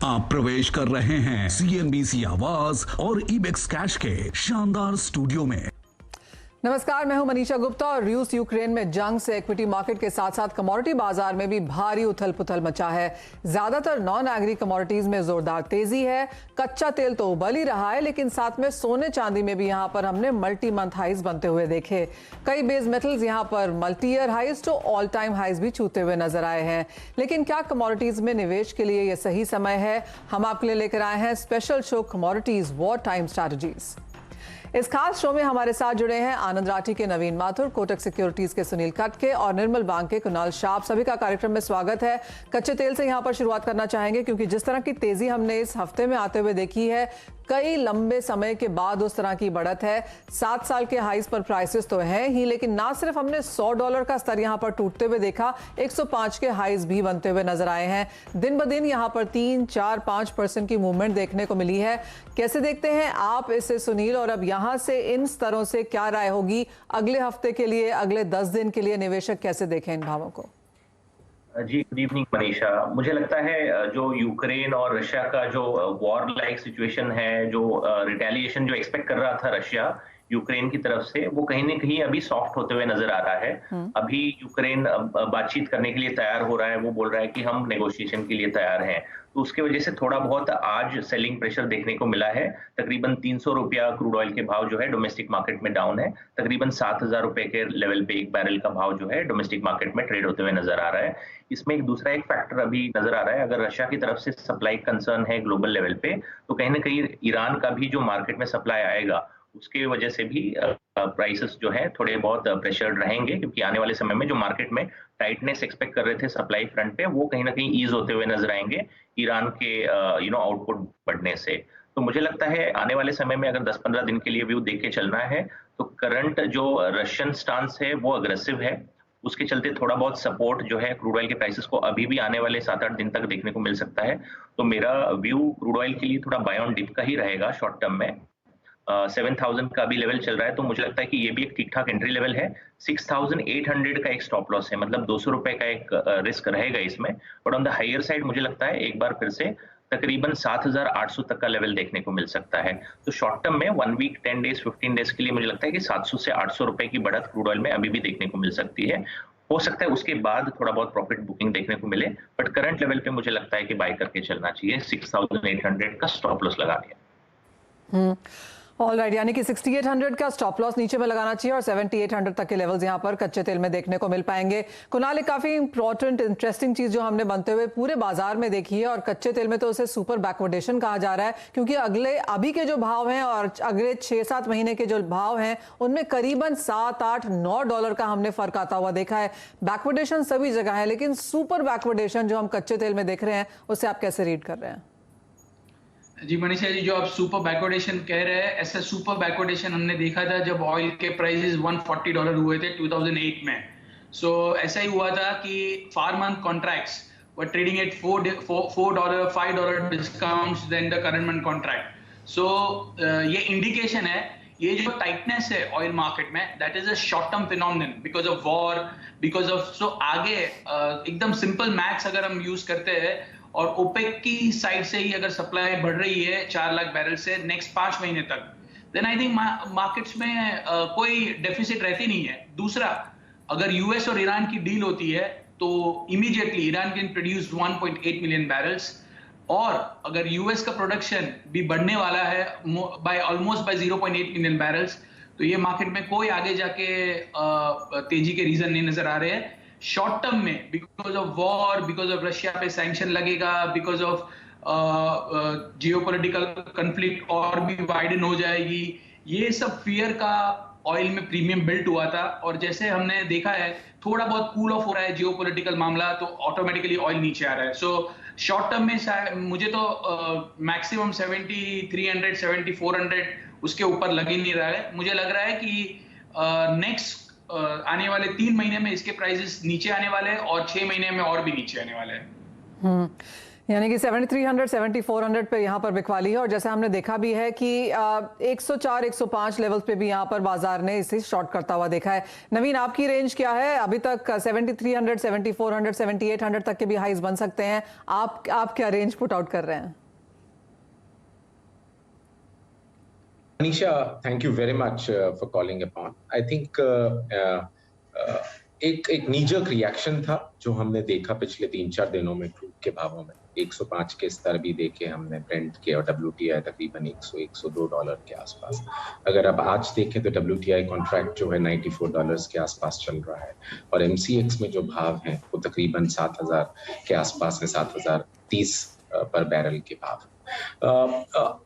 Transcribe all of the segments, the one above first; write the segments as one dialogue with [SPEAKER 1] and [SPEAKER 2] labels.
[SPEAKER 1] आप प्रवेश कर रहे हैं CNBC आवाज और इबेक्स कैश के शानदार स्टूडियो में।
[SPEAKER 2] नमस्कार, मैं हूं मनीषा गुप्ता और रूस यूक्रेन में जंग से इक्विटी मार्केट के साथ साथ कमोडिटी बाजार में भी भारी उथल पुथल मचा है। ज्यादातर नॉन एग्री कमोडिटीज में जोरदार तेजी है। कच्चा तेल तो उबल ही रहा है, लेकिन साथ में सोने चांदी में भी यहां पर हमने मल्टी मंथ हाइज बनते हुए देखे। कई बेस मेटल्स यहां पर मल्टी ईयर हाइज तो ऑल टाइम हाइज भी छूते हुए नजर आए हैं। लेकिन क्या कमोडिटीज में निवेश के लिए यह सही समय है? हम आपके लिए लेकर आए हैं special show commodities war time strategies. इस खास शो में हमारे साथ जुड़े हैं आनंद राठी के नवीन माथुर, कोटक सिक्योरिटीज के सुनील कटके और निर्मल बैंक के कुणाल शाह। सभी का कार्यक्रम में स्वागत है। कच्चे तेल से यहां पर शुरुआत करना चाहेंगे, क्योंकि जिस तरह की तेजी हमने इस हफ्ते में आते हुए देखी है, कई लंबे समय के बाद उस तरह की बढ़त है। 7 साल के हाइज पर प्राइसेस तो हैं ही, लेकिन ना सिर्फ हमने $100 का स्तर यहां पर टूटते हुए देखा, 105 के हाइज भी बनते हुए नजर आए हैं। दिन ब दिन यहां पर 3, 4, 5% की मूवमेंट देखने को मिली है। कैसे देखते हैं आप इसे सुनील, और अब यहां से इन स्तरों से क्या राय होगी अगले हफ्ते के लिए, अगले 10 दिन के लिए? निवेशक कैसे देखें इन भावों को?
[SPEAKER 3] जी, गुड इवनिंग मनीषा। मुझे लगता है जो यूक्रेन और रशिया का जो वॉर लाइक सिचुएशन है, जो रिटेलिएशन जो एक्सपेक्ट कर रहा था रशिया यूक्रेन की तरफ से, वो कहीं ना कहीं अभी सॉफ्ट होते हुए नजर आ रहा है। अभी यूक्रेन बातचीत करने के लिए तैयार हो रहा है। वो बोल रहा है कि हम नेगोशिएशन के लिए तैयार हैं। तो उसके वजह से थोड़ा बहुत आज सेलिंग प्रेशर देखने को मिला है। तकरीबन 300 रुपया क्रूड ऑयल के भाव जो है डोमेस्टिक मार्केट में डाउन है। तकरीबन 7,000 रुपए के लेवल पे एक बैरल का भाव जो है डोमेस्टिक मार्केट में ट्रेड होते हुए नजर आ रहा है। इसमें एक दूसरा एक फैक्टर अभी नजर आ रहा है। अगर रशिया की तरफ से सप्लाई कंसर्न है ग्लोबल लेवल पे, तो कहीं ना कहीं ईरान का भी जो मार्केट में सप्लाई आएगा, उसके वजह से भी प्राइसेस जो है थोड़े बहुत प्रेशर्ड रहेंगे, क्योंकि आने वाले समय में जो मार्केट में टाइटनेस एक्सपेक्ट कर रहे थे सप्लाई फ्रंट पे, वो कहीं ना कहीं ईज होते हुए नजर आएंगे ईरान के आउटपुट बढ़ने से। तो मुझे लगता है आने वाले समय में अगर 10-15 दिन के लिए व्यू देख के चलना है, तो करंट जो रशियन स्टांस है वो अग्रेसिव है। उसके चलते थोड़ा बहुत सपोर्ट जो है क्रूड ऑयल के प्राइसेस को अभी भी आने वाले 7-8 दिन तक देखने को मिल सकता है। तो मेरा व्यू क्रूड ऑयल के लिए थोड़ा बाय ऑन डिप का ही रहेगा शॉर्ट टर्म में। 7,000 का भी लेवल चल रहा है, तो मुझे लगता है कि ये भी एक ठीक ठाक एंट्री लेवल है। 6,800 का एक स्टॉप लॉस है, मतलब 200 रुपए का एक रिस्क रहेगा इसमें। But on the higher side मुझे लगता है एक बार फिर से तकरीबन 7,800 तक का लेवल देखने को मिल सकता है। तो शॉर्ट टर्म में 1 वीक, 10 डेज, 15 डेज के लिए मुझे लगता है कि 700 से 800 रुपए की बढ़त क्रूड ऑयल में अभी भी देखने को मिल सकती है। हो सकता है उसके बाद थोड़ा बहुत प्रॉफिट बुकिंग देखने को मिले, बट करंट लेवल पे मुझे लगता है कि बाय करके चलना चाहिए। 6,800 का स्टॉप लॉस लगा दिया।
[SPEAKER 2] ऑलराइट, यानी कि 6,800 का स्टॉप लॉस नीचे में लगाना चाहिए और 7,800 तक के लेवल्स यहां पर कच्चे तेल में देखने को मिल पाएंगे। कुणाल, एक काफी इंपॉर्टेंट इंटरेस्टिंग चीज जो हमने बनते हुए पूरे बाजार में देखी है, और कच्चे तेल में तो उसे सुपर बैकवर्डेशन कहा जा रहा है, क्योंकि अभी के जो भाव हैं और अगले 6-7 महीने के जो भाव हैं, उनमें करीबन $7-8-9 का हमने फर्क आता हुआ देखा है। बैकवर्डेशन सभी जगह है, लेकिन सुपर बैकवर्डेशन जो हम कच्चे तेल में देख रहे हैं, उसे आप कैसे रीड कर रहे हैं?
[SPEAKER 4] जी मनीषा जी, जो आप सुपर बैकवर्डेशन कह रहे हैं, ऐसा सुपर बैकवर्डेशन हमने देखा था जब ऑयल के प्राइसेस $140 हुए थे 2008 में। सो ऐसा ही हुआ था कि far month contracts were trading at $4, $5 discounts than the current month contract. So ये इंडिकेशन है, ये जो टाइटनेस है ऑयल मार्केट में, that is a short term phenomenon because of war, because of so आगे एकदम सिंपल मैथ्स अगर हम यूज करते हैं, और ओपेक की साइड से ही अगर सप्लाई बढ़ रही है 4 लाख बैरल से नेक्स्ट 5 महीने तक, देन आई थिंक मार्केट्स में कोई डेफिसिट रहती नहीं है। दूसरा, अगर यूएस और ईरान की डील होती है तो immediately Iran can produce 1.8 million barrels, और अगर यूएस का प्रोडक्शन भी बढ़ने वाला है बाय 0.8 मिलियन बैरल्स, तो ये मार्केट में कोई आगे जाके तेजी के रीजन नहीं नजर आ रहे हैं। शॉर्ट टर्म में because of war, because of Russia पे सैंक्शन लगेगा, बिकॉज ऑफ जियोपॉलिटिकल कॉन्फ्लिक्ट और भी वाइडन हो जाएगी, ये सब फियर का ऑयल में प्रीमियम बिल्ट हुआ था। और जैसे हमने देखा है थोड़ा बहुत कूल ऑफ हो रहा है जियोपॉलिटिकल मामला, तो ऑटोमेटिकली ऑयल नीचे आ रहा है। सो शॉर्ट टर्म में मुझे तो मैक्सिमम 7,300, 7,400 उसके ऊपर लग ही नहीं रहा है। मुझे लग रहा है कि नेक्स्ट आने वाले 3 महीने में इसके प्राइसेस नीचे आने वाले हैं, और 6 महीने में और भी नीचे आने वाले हैं।
[SPEAKER 2] यानी कि 7300 7400 पे यहाँ पर बिकवाली है और जैसे हमने देखा भी है कि 104 105 लेवल्स पे भी यहाँ पर बाजार ने इसे शॉर्ट करता हुआ देखा है। नवीन, आपकी रेंज क्या है? अभी तक 7300 7400 7800 तक के भी हाइज बन सकते हैं। आप क्या रेंज पुट आउट कर रहे हैं?
[SPEAKER 5] Manisha, thank you very much for calling upon. I think एक नीजक रिएक्शन था जो हमने देखा पिछले 3-4 दिनों में क्रूड के भावों में। 105 के स्तर भी देखे हमने, ब्रेंट के और WTI तकरीबन 100-102 डॉलर के आसपास। अगर अब आज देखें तो WTI कॉन्ट्रैक्ट जो है 94 डॉलर्स के आसपास चल रहा है और MCX में जो भाव हैं वो तकरीबन 7000 के आसपास है, 7030 पर बैरल के भाव।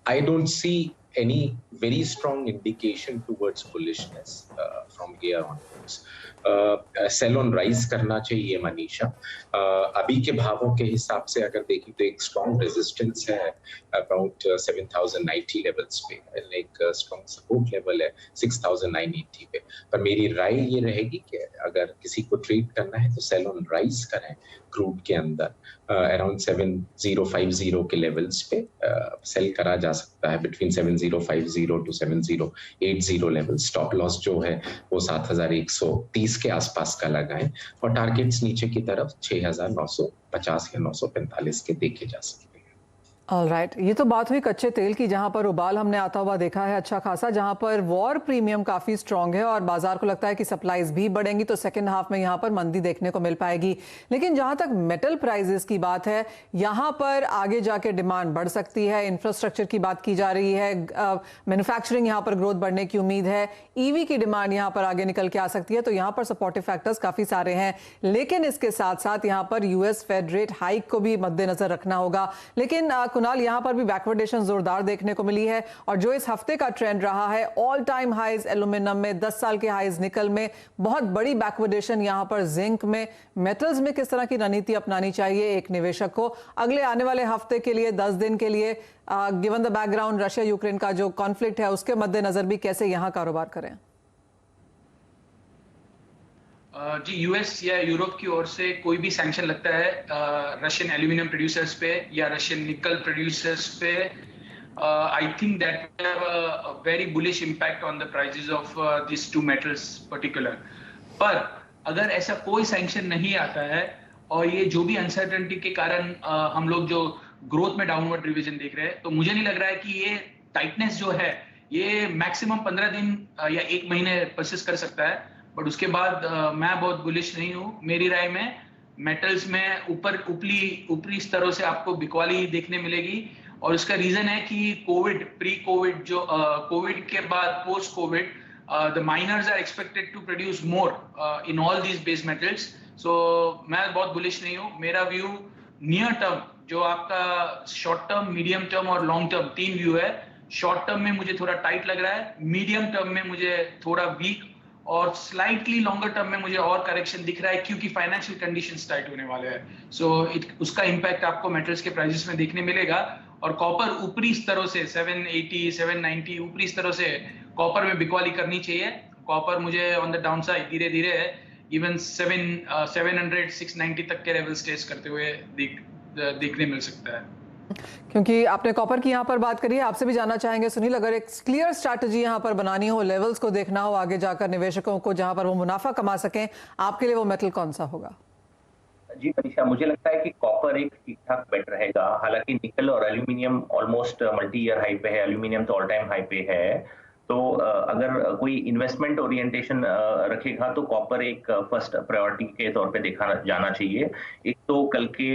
[SPEAKER 5] I don't see any very strong indication towards bullishness from here onwards. Sell on rise करना चाहिए मनीषा। अभी के भावों के हिसाब से अगर देखें तो एक स्ट्रॉन्ग रेजिस्टेंस है अबाउट 7090 लेवल्स पे, एक स्ट्रॉन्ग सपोर्ट लेवल है 6980 पे। पर मेरी राय ये रहेगी कि अगर किसी को ट्रेड करना है तो सेल ऑन राइज करें क्रूड के अंदर अराउंड 7050 के लेवल्स पे सेल करा जा सकता है, between 7050 to 7080 level. Stop loss जो है वो 7130 के आसपास का लगाएं और टारगेट्स नीचे की तरफ 6950 या 945 के देखे जा सकते हैं।
[SPEAKER 2] ऑलराइट, ये तो बात हुई कच्चे तेल की, जहां पर उबाल हमने आता हुआ देखा है अच्छा खासा, जहां पर वॉर प्रीमियम काफी स्ट्रांग है और बाजार को लगता है कि सप्लाईज भी बढ़ेंगी तो सेकंड हाफ में यहां पर मंदी देखने को मिल पाएगी। लेकिन जहां तक मेटल प्राइसेस की बात है, यहां पर आगे जाके डिमांड बढ़ सकती है। इंफ्रास्ट्रक्चर की बात की जा रही है, मैन्युफैक्चरिंग यहां पर ग्रोथ बढ़ने की उम्मीद है, ईवी की डिमांड यहां पर आगे निकल के आ सकती है, तो यहां पर सपोर्टिव फैक्टर्स काफी सारे हैं। लेकिन इसके साथ साथ यहां पर यूएस फेड रेट हाइक को भी मद्देनजर रखना होगा। लेकिन कुणाल, यहां पर भी बैकवर्डेशन जोरदार देखने को मिली है और जो इस हफ्ते का ट्रेंड रहा है, ऑल टाइम हाइज एल्यूमिनियम में, 10 साल के हाइज निकल में, बहुत बड़ी बैकवर्डेशन यहां पर जिंक में। मेटल्स में किस तरह की रणनीति अपनानी चाहिए एक निवेशक को अगले आने वाले हफ्ते के लिए, 10 दिन के लिए, given the background Russia Ukraine का जो कॉन्फ्लिक्ट है उसके मद्देनजर भी कैसे यहां कारोबार करें?
[SPEAKER 4] जी, यूएस या यूरोप की ओर से कोई भी सैंक्शन लगता है रशियन एल्यूमिनियम प्रोड्यूसर्स पे या रशियन निकल प्रोड्यूसर्स पे, I think that will have a very bullish impact on the prices of this two metals particular. पर अगर ऐसा कोई सैंक्शन नहीं आता है और ये जो भी अनसर्टेनिटी के कारण हम लोग जो ग्रोथ में डाउनवर्ड रिविजन देख रहे हैं, तो मुझे नहीं लग रहा है कि ये टाइटनेस जो है ये मैक्सिमम 15 दिन या 1 महीने परसिस्ट कर सकता है। बट उसके बाद मैं बहुत बुलिश नहीं हूँ। मेरी राय में मेटल्स में ऊपरी स्तरों से आपको बिकवाली देखने मिलेगी और उसका रीजन है कि कोविड, प्री कोविड, जो कोविड के बाद post Covid, the miners are expected to produce more in all these base metals. So मैं बहुत बुलिश नहीं हूँ। मेरा व्यू नियर टर्म, जो आपका शॉर्ट टर्म, मीडियम टर्म और लॉन्ग टर्म, 3 व्यू है। शॉर्ट टर्म में मुझे थोड़ा टाइट लग रहा है, मीडियम टर्म में मुझे थोड़ा वीक और स्लाइटली लॉन्गर टर्म में मुझे और करेक्शन दिख रहा है क्योंकि फाइनेंशियल कंडीशंस टाइट होने वाले हैं। सो उसका इंपैक्ट आपको मेटल्स के प्राइसेस में देखने मिलेगा। और कॉपर ऊपरी स्तरों से 780 790 ऊपरी स्तरों से कॉपर में बिकवाली करनी चाहिए। कॉपर मुझे ऑन द डाउन साइड धीरे धीरे इवन 700 690 तक के लेवल स्टेज करते हुए देखने मिल सकता है।
[SPEAKER 2] क्योंकि आपने कॉपर की यहाँ पर बात करी है, आपसे भी जानना चाहेंगे सुनील, अगर एक क्लियर स्ट्रैटेजी यहाँ पर बनानी हो, लेवल्स को देखना हो आगे जाकर निवेशकों को जहाँ पर वो मुनाफा कमा सकें, आपके लिए वो मेटल कौन सा होगा?
[SPEAKER 3] जी मनीषा, मुझे लगता है कि कॉपर एक ठीक ठाक बेट रहेगा। हालांकि निकल और aluminium almost multi year high पे है, एल्यूमिनियम तो ऑल टाइम हाई पे है। तो अगर कोई इन्वेस्टमेंट ओरिएंटेशन रखेगा तो कॉपर एक फर्स्ट प्रायोरिटी के तौर पे देखा जाना चाहिए। एक तो कल के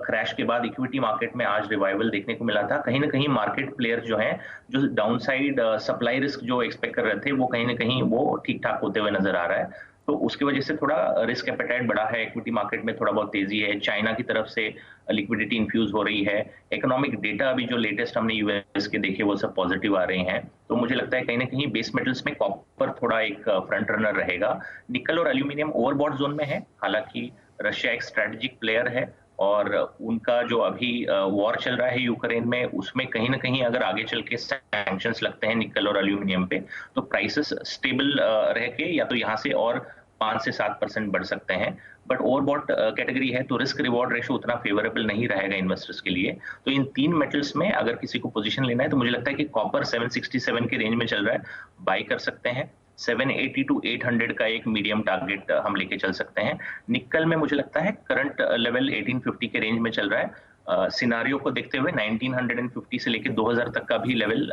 [SPEAKER 3] क्रैश के बाद इक्विटी मार्केट में आज रिवाइवल देखने को मिला था। कहीं ना कहीं मार्केट प्लेयर्स जो हैं, जो डाउनसाइड सप्लाई रिस्क जो एक्सपेक्ट कर रहे थे, वो कहीं ना कहीं वो ठीक ठाक होते हुए नजर आ रहा है। तो उसकी वजह से थोड़ा रिस्क एपेटाइट बढ़ा है, इक्विटी मार्केट में थोड़ा बहुत तेजी है। चाइना की तरफ से लिक्विडिटी इन्फ्यूज हो रही है। इकोनॉमिक डेटा अभी जो लेटेस्ट हमने यूएस के देखे वो सब पॉजिटिव आ रहे हैं। तो मुझे लगता है कहीं ना कहीं बेस मेटल्स में कॉपर थोड़ा एक फ्रंट रनर रहेगा। निकल और एल्यूमिनियम ओवरबॉट जोन में है। हालांकि रशिया एक स्ट्रेटेजिक प्लेयर है और उनका जो अभी वॉर चल रहा है यूक्रेन में, उसमें कहीं ना कहीं अगर आगे चल के सैंक्शंस लगते हैं निकल और एल्यूमिनियम पे, तो प्राइसेस स्टेबल रह के या तो यहाँ से और 5 से 7% बढ़ सकते हैं, बट ओवरबॉट कैटेगरी है तो रिस्क रिवॉर्ड रेशो उतना फेवरेबल नहीं रहेगा इन्वेस्टर्स के लिए। तो इन 3 मेटल्स में अगर किसी को पोजीशन लेना है तो मुझे लगता है कि कॉपर 767 के रेंज में चल रहा है, बाय कर सकते हैं। 780 to 800 का एक मीडियम टारगेट हम लेके चल सकते हैं। निकल में मुझे लगता है करंट लेवल 1850 के रेंज में चल रहा है। सिनारियो को देखते हुए 1950 से लेकर 2000 तक का भी लेवल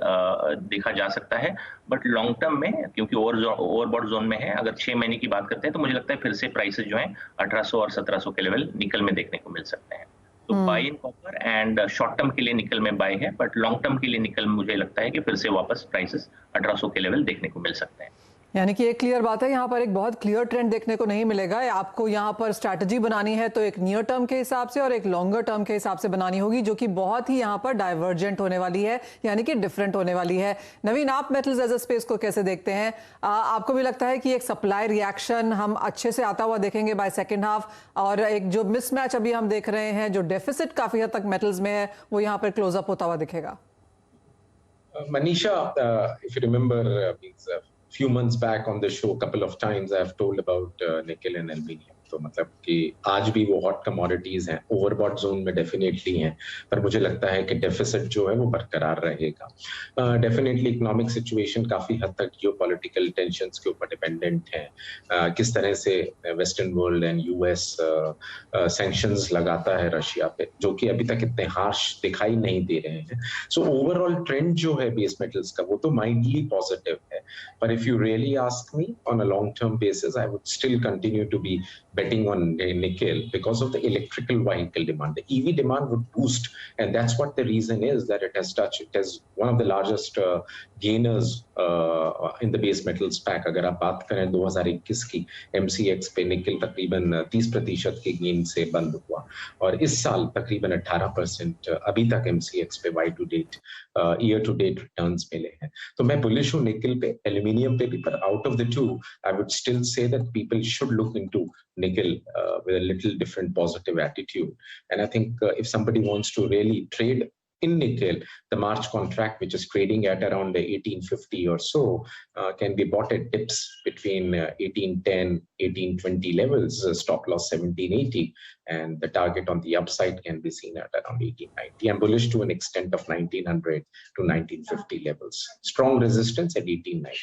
[SPEAKER 3] देखा जा सकता है, बट लॉन्ग टर्म में क्योंकि ओवरबॉट जोन में है, अगर 6 महीने की बात करते हैं तो मुझे लगता है फिर से प्राइसेस जो हैं 1800 और 1700 के लेवल निकल में देखने को मिल सकते हैं। तो buy in copper and short term के लिए निकल में बाय है, बट लॉन्ग टर्म के लिए निकल मुझे लगता है कि फिर से वापस प्राइसेस 1800 के लेवल देखने को मिल सकते हैं।
[SPEAKER 2] यानी कि एक क्लियर बात है, यहाँ पर एक बहुत क्लियर ट्रेंड देखने को नहीं मिलेगा। आपको यहाँ पर स्ट्रैटेजी बनानी है तो एक नियर टर्म के हिसाब से और एक लॉन्गर टर्म के हिसाब से बनानी होगी, जो कि बहुत ही यहाँ पर डाइवर्जेंट होने वाली है, यानी कि डिफरेंट होने वाली है। नवीन, आप मेटल्स एज अ स्पेस को कैसे देखते हैं? आपको भी लगता है कि एक सप्लाई रिएक्शन हम अच्छे से आता हुआ देखेंगे बाय सेकेंड हाफ, और एक जो मिसमैच अभी हम देख रहे हैं, जो डेफिसिट काफी हद तक मेटल्स में है, वो यहाँ पर क्लोजअप होता हुआ दिखेगा?
[SPEAKER 5] Manisha, if you remember, few months back on the show, a couple of times I have told about nickel and aluminium. तो मतलब कि आज भी वो हॉट कमोडिटीज हैं, ओवरबॉट जोन में डेफिनेटली हैं, पर मुझे लगता है कि डेफिसिट जो है वो बरकरार रहेगा। डेफिनेटली इकोनॉमिक सिचुएशन काफी हद तक जियोपॉलिटिकल टेंशंस के ऊपर डिपेंडेंट है। किस तरह से western world and US sanctions लगाता है रशिया पे, जो कि अभी तक इतने हार्श दिखाई नहीं दे रहे हैं। सो ओवरऑल ट्रेंड जो है बेस मेटल्स का वो तो माइल्डली पॉजिटिव है, पर if you really ask me on a long term basis, I would still continue to be betting on nickel because of the electrical vehicle demand. The EV demand would boost, and that's what the reason is that it has touched. It is one of the largest gainers in the base metals pack. अगर आप बात करें 2021 की MCX पे निकल तकरीबन 30% के gain से बंद हुआ, और इस साल तकरीबन 18% अभी तक MCX पे year to date returns मिले हैं। तो मैं bullish हूँ निकल पे, एल्यूमिनियम पे भी, पर out of the two, I would still say that people should look into nickel with a little different positive attitude. And I think if somebody wants to really trade in nickel, the March contract, which is trading at around 1850 or so, can be bought at dips between 1810, 1820 levels, stop loss 1780, and the target on the upside can be seen at around 1890. I'm bullish to an extent of 1900 to 1950 levels. Strong resistance at 1890.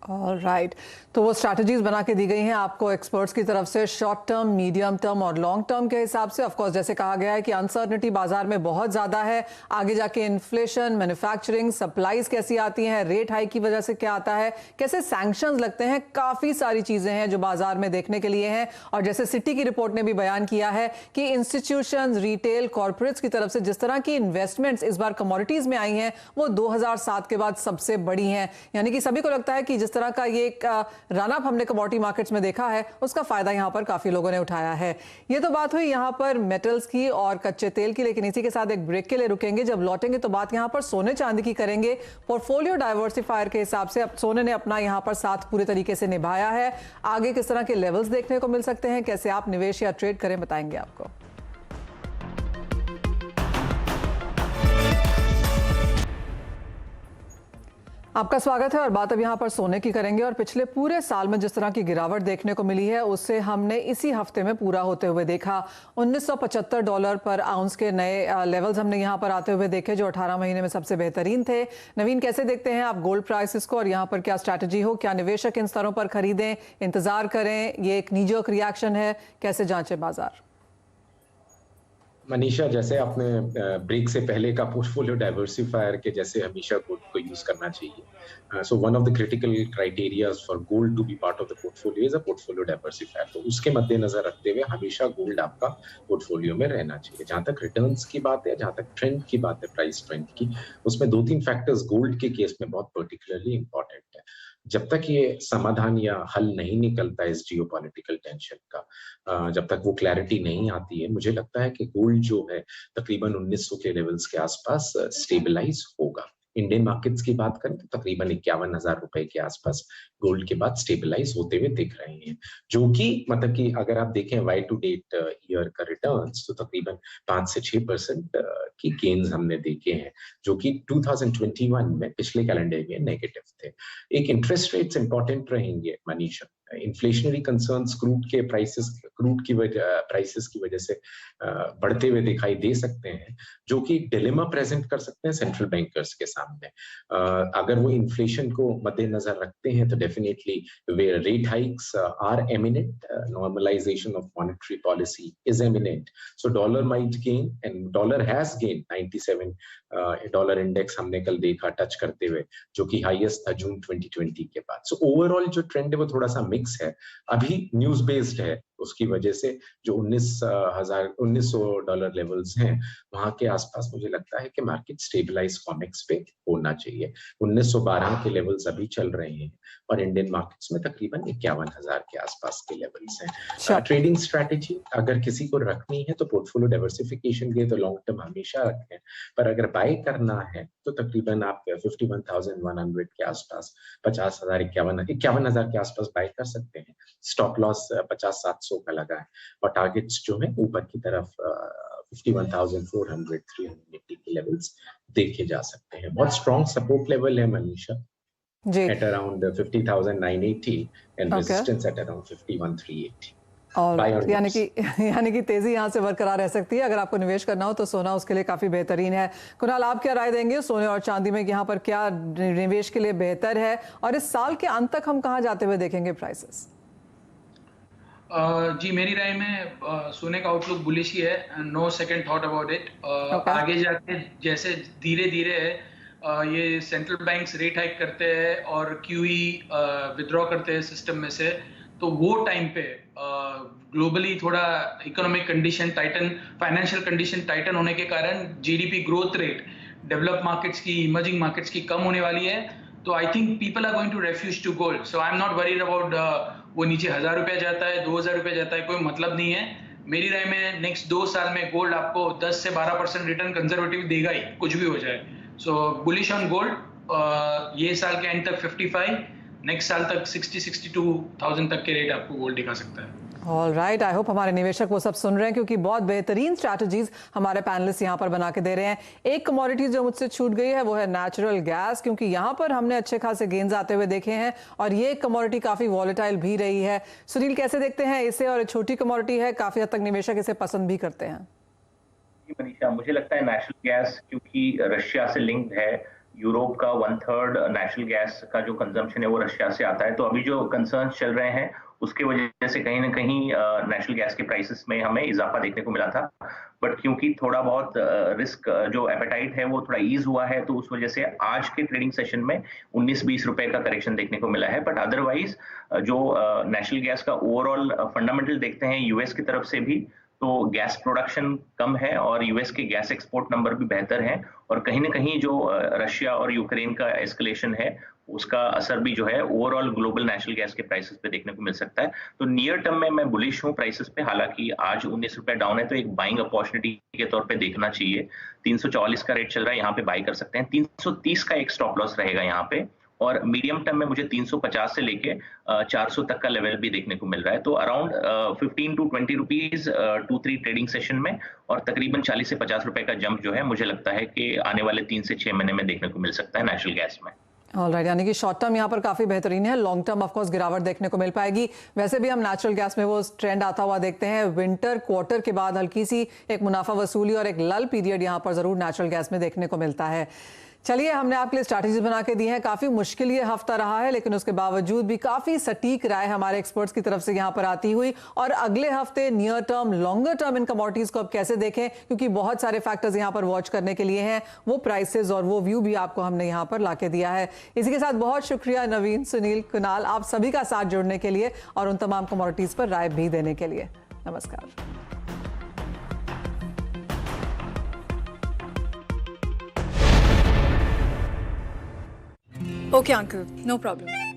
[SPEAKER 2] Alright, तो वो strategies बना के दी गई हैं आपको experts की तरफ से, शॉर्ट टर्म, मीडियम टर्म और लॉन्ग टर्म के हिसाब से। ऑफ कोर्स जैसे कहा गया है कि अनसर्टनिटी बाजार में बहुत ज़्यादा है, आगे जाके इन्फ्लेशन, मैन्युफैक्चरिंग, सप्लाईज कैसी आती हैं, रेट हाइक की वजह से क्या आता है, कैसे सैंक्शंस लगते हैं, काफ़ी सारी चीज़ें हैं जो बाजार में देखने के लिए हैं। और जैसे सिटी की रिपोर्ट ने भी बयान किया है कि इंस्टीट्यूशंस, रिटेल, कॉर्पोरेट्स की तरफ से जिस तरह की इन्वेस्टमेंट्स इस बार कमोडिटीज़ में आई हैं वो 2007 के बाद सबसे बड़ी हैं। यानी कि सभी को लगता है कि जिस तरह का ये एक रन अप हमने कमोडिटी मार्केट्स में देखा है, उसका फायदा यहां पर काफी लोगों ने उठाया है। ये तो बात हुई यहां पर मेटल्स की और कच्चे तेल की, लेकिन इसी के साथ एक ब्रेक के लिए रुकेंगे। जब लौटेंगे तो बात यहां पर सोने चांदी की करेंगे। पोर्टफोलियो डाइवर्सिफायर के हिसाब से अब सोने ने अपना यहां पर साथ पूरे तरीके से निभाया है। आगे किस तरह के लेवल्स देखने को मिल सकते हैं, कैसे आप निवेश या ट्रेड करें, बताएंगे आपको। आपका स्वागत है और बात अब यहाँ पर सोने की करेंगे। और पिछले पूरे साल में जिस तरह की गिरावट देखने को मिली है उससे हमने इसी हफ्ते में पूरा होते हुए देखा। $1975 पर आउंस के नए लेवल्स हमने यहाँ पर आते हुए देखे, जो 18 महीने में सबसे बेहतरीन थे। नवीन, कैसे देखते हैं आप गोल्ड प्राइसेस को, और यहाँ पर क्या स्ट्रैटेजी हो? क्या निवेशक इन स्तरों पर खरीदें, इंतजार करें, ये एक नीजोक रिएक्शन है, कैसे जांचें बाजार?
[SPEAKER 5] मनीषा, जैसे आपने ब्रेक से पहले का पोर्टफोलियो डाइवर्सिफायर के जैसे हमेशा गोल्ड को यूज करना चाहिए। So one of the critical criterias for gold to be part of the portfolio is a portfolio diversifier. तो उसके मद्देनजर रखते हुए हमेशा गोल्ड आपका पोर्टफोलियो में रहना चाहिए। जहां तक रिटर्न्स की बात है, जहां तक ट्रेंड की बात है, प्राइस ट्रेंड की, उसमें 2-3 फैक्टर्स गोल्ड के केस में बहुत पर्टिकुलरली इंपॉर्टेंट है। जब तक ये समाधान या हल नहीं निकलता इस जियोपॉलिटिकल टेंशन का, जब तक वो क्लैरिटी नहीं आती है, मुझे लगता है कि गोल्ड जो है तकरीबन 1900 के लेवल्स के आसपास स्टेबलाइज होगा। इंडियन मार्केट्स की बात करें तो तकरीबन 51,000 रुपए के आसपास गोल्ड के बाद स्टेबलाइज होते हुए दिख रहे हैं, जो कि मतलब कि अगर आप देखें वाई टू डेट ईयर का रिटर्न्स तो तकरीबन 5 से 6% की गेन्स हमने देखे हैं, जो कि 2021 में पिछले कैलेंडर में नेगेटिव थे। एक इंटरेस्ट रेट्स इंपॉर्टेंट रहेंगे मनीषा, इन्फ्लेशनरी कंसर्न्स क्रूड की वजह से बढ़ते हुए दिखाई दे सकते हैं, जो कि डिलेमा प्रेजेंट कर सकते हैं सेंट्रल बैंकर्स के सामने। अगर वो इन्फ्लेशन को मद्देनजर रखते हैं तो definitely rate hikes are eminent, normalisation of monetary policy is eminent, so dollar might gain and dollar has gain 97 dollar index हमने कल देखा टच करते हुए, जो कि हाईएस्ट था जून 2020 के बाद। सो ओवरऑल जो ट्रेंड है वो थोड़ा सा मिक्स है, अभी न्यूज बेस्ड है, उसकी वजह से जो 1900 डॉलर लेवल्स हैं वहां के आसपास मुझे लगता है कि मार्केट स्टेबलाइज फॉर्मेक्स पे होना चाहिए। 1912 के लेवल्स अभी चल रहे हैं और इंडियन मार्केट्स में तकरीबन 51,000 के आसपास के लेवल्स हैं। ट्रेडिंग स्ट्रैटेजी अगर किसी को रखनी है तो पोर्टफोलियो डाइवर्सिफिकेशन के तो लॉन्ग टर्म हमेशा रखें, पर अगर बाय करना है तो तकरीबन आप 51,100 के आसपास 50,000 51,000 के आसपास बाय कर सकते हैं। स्टॉप लॉस 50-700 का लगा है और टारगेट्स जो है ऊपर की तरफ 51,400 380 के लेवल्स देखे जा सकते हैं। बहुत स्ट्रॉन्ग सपोर्ट लेवल है Manisha, at around 50,980 and resistance at around 51,380।
[SPEAKER 2] और यानी कि तेजी यहाँ से बरकरार रह सकती है। अगर आपको निवेश करना हो तो सोना उसके लिए काफी बेहतरीन है। कुणाल, आप क्या राय देंगे सोने और चांदी में, यहाँ पर क्या निवेश के लिए बेहतर है और इस साल के अंत तक हम कहाँ जाते हुए देखेंगे प्राइसेस?
[SPEAKER 4] जी मेरी राय में सोने का आउटलुक बुलिश ही है, no second thought about it. आगे जाके जैसे धीरे धीरे ये सेंट्रल बैंक्स रेट हाइक करते हैं और क्यूई विथड्रॉ करते हैं सिस्टम में से, तो वो टाइम पे ग्लोबली थोड़ा economic condition tighten, financial condition tighten होने के कारण GDP growth rate develop markets की, इमर्जिंग मार्केट्स की कम होने वाली है। तो I think people are going to refuge to gold. So I am not worried about वो नीचे 1,000 रुपया जाता है, 2,000 रुपया जाता है, कोई मतलब नहीं है। मेरी राय में नेक्स्ट 2 साल में गोल्ड आपको 10 से 12% रिटर्न कंजर्वेटिव देगा ही, कुछ भी हो जाए। सो बुलिश ऑन गोल्ड। ये साल के एंड तक 55, नेक्स्ट साल तक 60-62,000 तक के रेट आपको गोल्ड दिखा सकता है।
[SPEAKER 2] ऑल राइट, आई होप हमारे निवेशक वो सब सुन रहे हैं, क्योंकि बहुत बेहतरीन स्ट्रैटेजीज हमारे पैनलिस्ट यहाँ पर बना के दे रहे हैं। एक कमोडिटी जो मुझसे छूट गई है वो है नेचुरल गैस, क्योंकि यहाँ पर हमने अच्छे खासे गेन्स आते हुए देखे हैं और ये कमोडिटी काफी वॉलेटाइल भी रही है। सुनील, कैसे देखते हैं इसे? और छोटी कमोडिटी है, काफी हद तक निवेशक इसे पसंद भी करते हैं।
[SPEAKER 3] मनीषा, मुझे लगता है नेचुरल गैस क्योंकि रशिया से लिंक्ड है, यूरोप का 1/3 नेचुरल गैस का जो कंजम्पशन है वो रशिया से आता है, तो अभी जो कंसर्न्स चल रहे हैं उसके वजह से कहीं ना कहीं नेचुरल गैस के प्राइसेस में हमें इजाफा देखने को मिला था। बट क्योंकि थोड़ा बहुत रिस्क जो एपेटाइट है वो थोड़ा ईज हुआ है, तो उस वजह से आज के ट्रेडिंग सेशन में 19-20 रुपए का करेक्शन देखने को मिला है। बट अदरवाइज जो नेचुरल गैस का ओवरऑल फंडामेंटल देखते हैं यूएस की तरफ से भी, तो गैस प्रोडक्शन कम है और यूएस के गैस एक्सपोर्ट नंबर भी बेहतर हैं, और कहीं ना कहीं जो रशिया और यूक्रेन का एस्केलेशन है उसका असर भी जो है ओवरऑल ग्लोबल नेचुरल गैस के प्राइसेस पे देखने को मिल सकता है। तो नियर टर्म में मैं बुलिश हूँ प्राइसेस पे, हालांकि आज 19 रुपए डाउन है तो एक बाइंग अपॉर्चुनिटी के तौर पे देखना चाहिए। 344 का रेट चल रहा है, यहाँ पे बाई कर सकते हैं। 330 का एक स्टॉप लॉस रहेगा यहाँ पे, और मीडियम टर्म में मुझे 350 से लेके 400 तक का लेवल भी देखने को मिल रहा है। तो around 15 to 20 rupees 2-3 trading session में, और तकरीबन 40 से 50 रुपए का जंप जो है मुझे लगता है कि आने वाले 3 से 6 महीने में देखने को मिल सकता है नेचुरल गैस में।
[SPEAKER 2] ऑलराइट, यानी कि शॉर्ट टर्म यहाँ पर काफी बेहतरीन है, लॉन्ग टर्म ऑफ कोर्स गिरावट देखने को मिल पाएगी। वैसे भी हम नेचुरल गैस में वो ट्रेंड आता हुआ देखते हैं, विंटर क्वार्टर के बाद हल्की सी एक मुनाफा वसूली और एक लल पीरियड यहाँ पर जरूर नेचुरल गैस में देखने को मिलता है। चलिए, हमने आपके लिए स्ट्रैटेजी बना के दी है। काफी मुश्किल ये हफ्ता रहा है, लेकिन उसके बावजूद भी काफी सटीक राय हमारे एक्सपर्ट्स की तरफ से यहाँ पर आती हुई। और अगले हफ्ते near term, longer term in commodities को अब कैसे देखें, क्योंकि बहुत सारे फैक्टर्स यहाँ पर वॉच करने के लिए हैं, वो प्राइसेस और वो व्यू भी आपको हमने यहाँ पर लाके दिया है। इसी के साथ बहुत शुक्रिया नवीन, सुनील, कुणाल, आप सभी का साथ जुड़ने के लिए और उन तमाम कमोडिटीज पर राय भी देने के लिए। नमस्कार।
[SPEAKER 6] Okay, uncle, no problem.